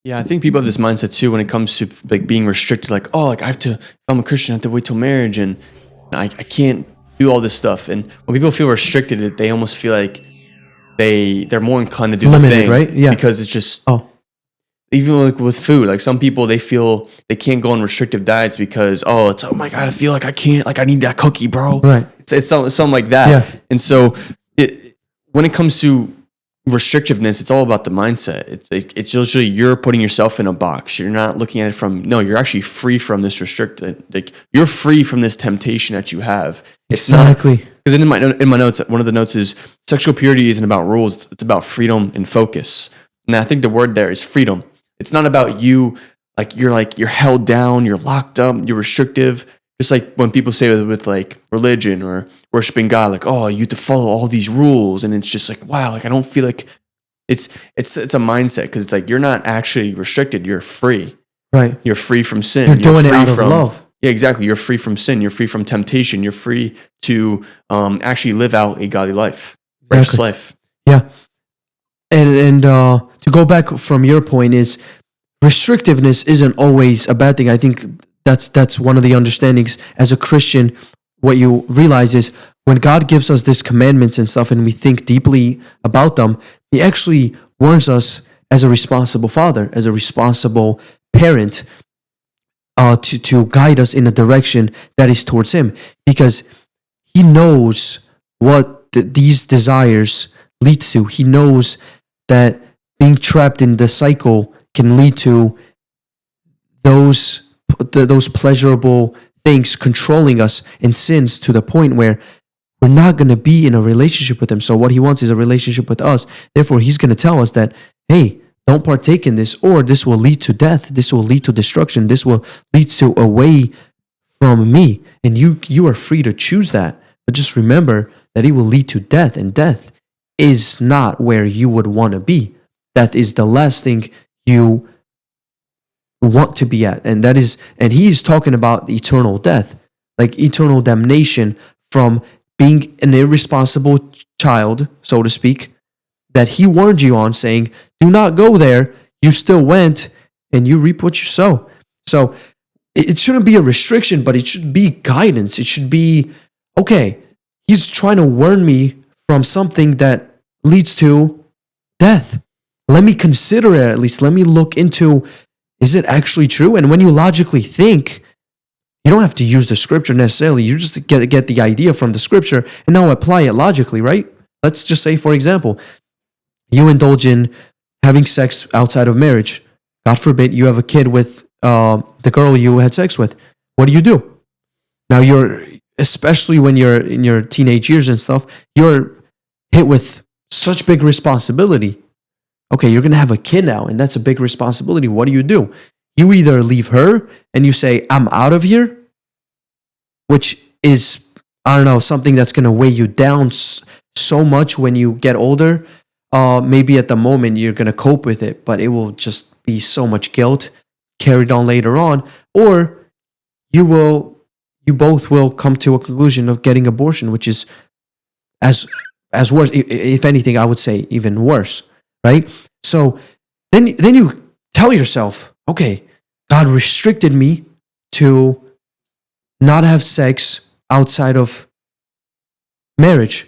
Yeah, I think people have this mindset too when it comes to like being restricted. Like, oh, like if I'm a Christian, I have to wait till marriage, and I can't do all this stuff. And when people feel restricted, they almost feel like they're more inclined to do the Limited, thing, right? Yeah. because it's just, Oh, even like with food. Like some people, they feel they can't go on restrictive diets because, oh my god, I feel like I can't, like I need that cookie, bro. right. It's something like that. Yeah. And so when it comes to restrictiveness, it's all about the mindset. It's usually you're putting yourself in a box. You're not looking at it from, no, you're actually free from this restricted. Like you're free from this temptation that you have. It's Exactly. not, because in my notes, one of the notes is sexual purity isn't about rules. It's about freedom and focus. And I think the word there is freedom. It's not about you you're held down, you're locked up, you're restrictive. Just like when people say with like religion or worshiping God, like, oh, you have to follow all these rules, and it's just like, wow, like I don't feel like it's a mindset, because it's like you're not actually restricted, you're free. Right. You're free from sin. You're doing it free out of from love. Yeah, exactly. You're free from sin. You're free from temptation. You're free to actually live out a godly life, righteous life. Yeah. And to go back from your point is restrictiveness isn't always a bad thing. I think that's one of the understandings as a Christian. What you realize is when God gives us these commandments and stuff, and we think deeply about them, He actually warns us as a responsible father, as a responsible parent, to guide us in a direction that is towards Him, because He knows what these desires lead to. He knows that being trapped in the cycle can lead to those pleasurable things controlling us and sins to the point where we're not going to be in a relationship with Him. So what He wants is a relationship with us. Therefore, He's going to tell us that, hey, don't partake in this, or this will lead to death. This will lead to destruction. This will lead to away from me. And you are free to choose that. But just remember that it will lead to death, and death is not where you would want to be. Death is the last thing you want to be at. And He's talking about eternal death, like eternal damnation from being an irresponsible child, so to speak, that He warned you on, saying, do not go there. You still went, and you reap what you sow. So it shouldn't be a restriction, but it should be guidance. It should be, okay, He's trying to warn me from something that leads to death. Let me consider it at least. Let me look into, is it actually true? And when you logically think, you don't have to use the scripture necessarily. You just get the idea from the scripture and now apply it logically, right? Let's just say, for example, you indulge in having sex outside of marriage. God forbid you have a kid with the girl you had sex with. What do? Now especially when you're in your teenage years and stuff, you're hit with such big responsibility. Okay, you're going to have a kid now, and that's a big responsibility. What do? You either leave her and you say, I'm out of here, which is, I don't know, something that's going to weigh you down so much when you get older. Maybe at the moment you're going to cope with it, but it will just be so much guilt carried on later on. Or you both will come to a conclusion of getting abortion, which is as worse. If anything, I would say even worse, right? So then you tell yourself, okay, God restricted me to not have sex outside of marriage.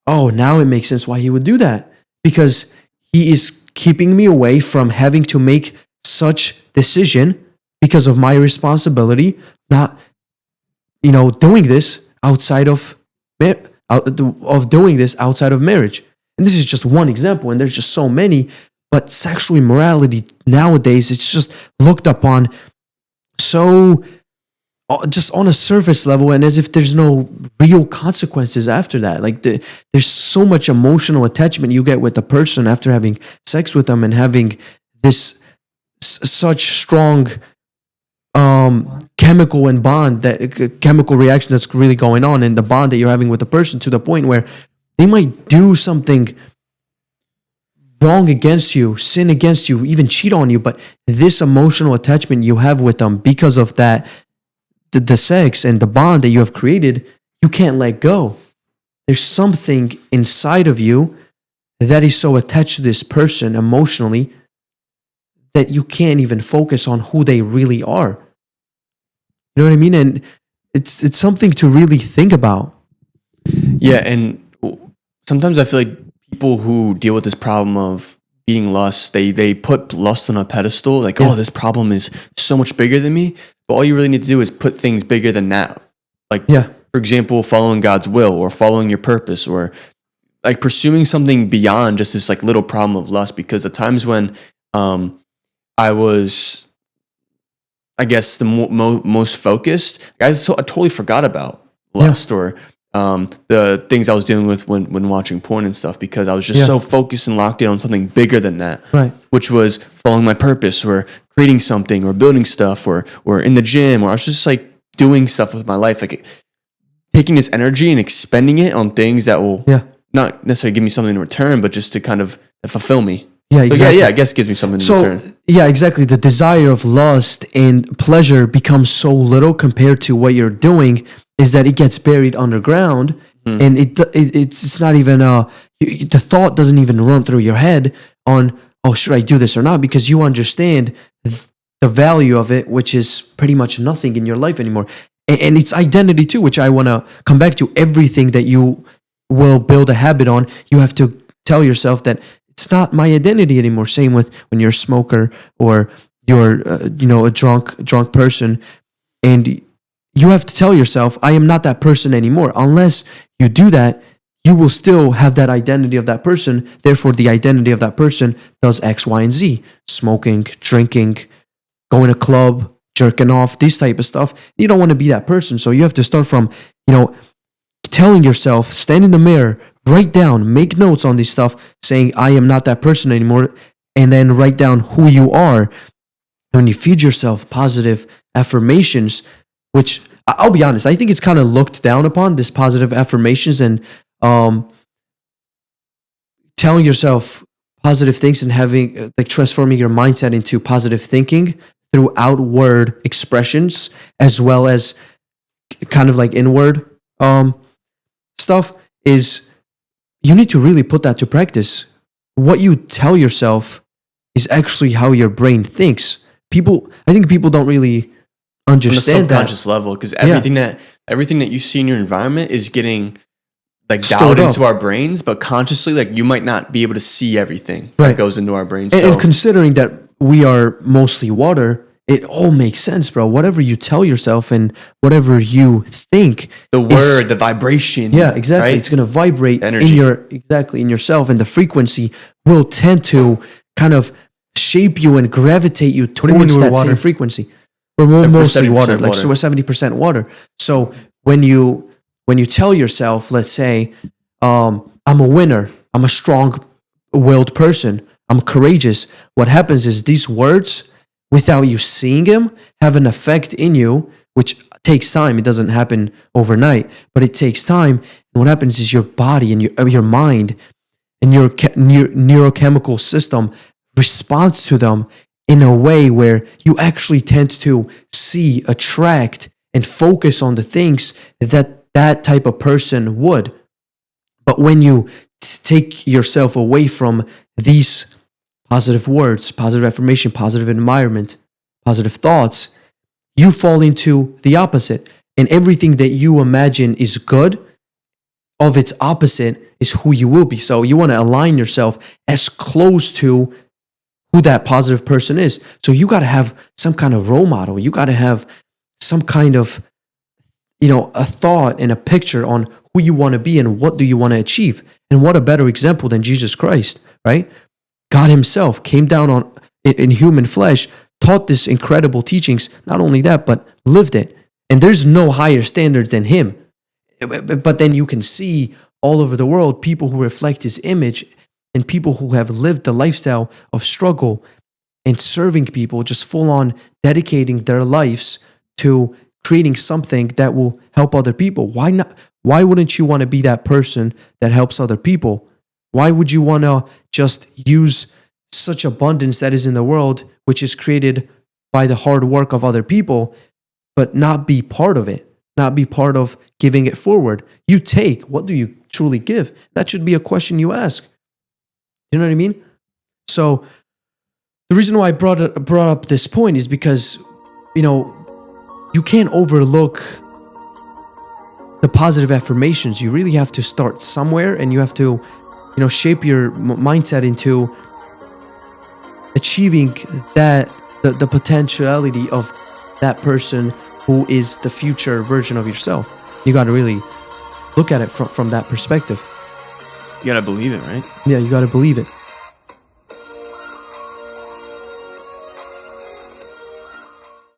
Oh, now it makes sense why He would do that, because He is keeping me away from having to make such decision because of my responsibility, not doing this outside of doing this outside of marriage. And this is just one example, and there's just so many. But sexual immorality nowadays, it's just looked upon so just on a surface level, and as if there's no real consequences after that. Like there's so much emotional attachment you get with a person after having sex with them and having this such strong chemical and chemical reaction that's really going on in the bond that you're having with the person, to the point where they might do something wrong against you, sin against you, even cheat on you. But this emotional attachment you have with them because of that, the sex and the bond that you have created, you can't let go. There's something inside of you that is so attached to this person emotionally that you can't even focus on who they really are. You know what I mean? And it's something to really think about. Yeah, and sometimes I feel like people who deal with this problem of being lust, they put lust on a pedestal, like, Yeah. oh, this problem is so much bigger than me. But all you really need to do is put things bigger than that. Like, Yeah. for example, following God's will or following your purpose or like pursuing something beyond just this like little problem of lust. Because the times when I was, I guess, the most focused, I totally forgot about lust or the things I was dealing with when watching porn and stuff, because I was just so focused and locked in on something bigger than that, Right. which was following my purpose or creating something or building stuff or in the gym, or I was just like doing stuff with my life, like taking this energy and expending it on things that will not necessarily give me something in return, but just to kind of fulfill me. Yeah, exactly. I guess it gives me something in return. Yeah, exactly. The desire of lust and pleasure becomes so little compared to what you're doing, is that it gets buried underground, and it's not even the thought doesn't even run through your head on, oh, should I do this or not, because you understand the value of it, which is pretty much nothing in your life anymore. And it's identity too, which I want to come back to. Everything that you will build a habit on, you have to tell yourself that it's not my identity anymore. Same with when you're a smoker or you're, a drunk person, and you have to tell yourself, I am not that person anymore. Unless you do that, you will still have that identity of that person. Therefore, the identity of that person does X, Y, and Z: smoking, drinking, going to club, jerking off, this type of stuff. You don't want to be that person. So you have to start from, telling yourself, stand in the mirror, write down, make notes on this stuff, saying, I am not that person anymore, and then write down who you are. When you feed yourself positive affirmations, which I'll be honest, I think it's kind of looked down upon, this positive affirmations, and telling yourself positive things and having transforming your mindset into positive thinking through outward expressions as well as kind of like inward stuff, is you need to really put that to practice. What you tell yourself is actually how your brain thinks. I think people don't really understand on a subconscious level, because everything that you see in your environment is getting like dialed into our brains, but consciously, like, you might not be able to see everything that goes into our brains. And considering that we are mostly water, it all makes sense, bro. Whatever you tell yourself and whatever you think, the word, the vibration, exactly, right? It's going to vibrate in yourself, and the frequency will tend to kind of shape you and gravitate you towards that same frequency. We're mostly water, like, so we're 70% water. So when you tell yourself, let's say, I'm a winner, I'm a strong-willed person, I'm courageous, what happens is these words, without you seeing them, have an effect in you, which takes time. It doesn't happen overnight, but it takes time. And what happens is your body and your mind and your neurochemical system responds to them in a way where you actually tend to see, attract, and focus on the things that type of person would. But when you take yourself away from these positive words, positive affirmation, positive environment, positive thoughts, you fall into the opposite. And everything that you imagine is good, of its opposite is who you will be. So you want to align yourself as close to who that positive person is. So you got to have some kind of role model. You got to have some kind of, a thought and a picture on who you want to be and what do you want to achieve. And what a better example than Jesus Christ, right? God himself came down in human flesh, taught this incredible teachings. Not only that, but lived it. And there's no higher standards than him. But then you can see all over the world people who reflect his image and people who have lived the lifestyle of struggle and serving people, just full on dedicating their lives to creating something that will help other people. Why not? Why wouldn't you want to be that person that helps other people? Why would you want to just use such abundance that is in the world, which is created by the hard work of other people, but not be part of it, not be part of giving it forward? You take, what do you truly give? That should be a question you ask. You know what I mean? So the reason why I brought up this point is because, you can't overlook the positive affirmations. You really have to start somewhere, and you have to, shape your mindset into achieving that the potentiality of that person who is the future version of yourself. You got to really look at it from that perspective. You gotta believe it, right? Yeah, you got to believe it.